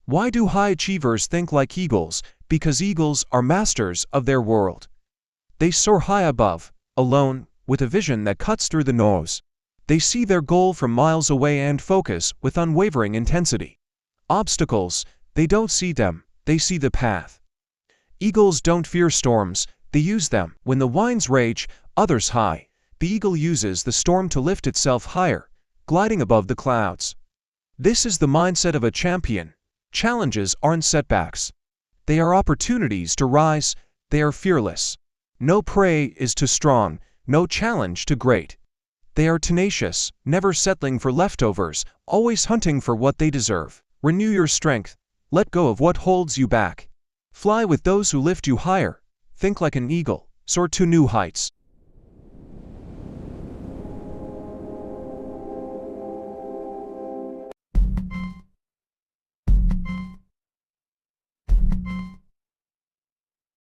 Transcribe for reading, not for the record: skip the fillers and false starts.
Why do high achievers think like eagles? Because eagles are masters of their world. They soar high above, alone, with a vision that cuts through the noise. They see their goal from miles away and focus with unwavering intensity. Obstacles, they don't see them, they see the path. Eagles don't fear storms, they use them. When the winds rage, others high, the eagle uses the storm to lift itself higher, gliding above the clouds. This is the mindset of a champion. Challenges aren't setbacks. They are opportunities to rise. They are fearless. No prey is too strong, no challenge too great. They are tenacious, never settling for leftovers, always hunting for what they deserve. Renew your strength. Let go of what holds you back. Fly with those who lift you higher. Think like an eagle. Soar to new heights.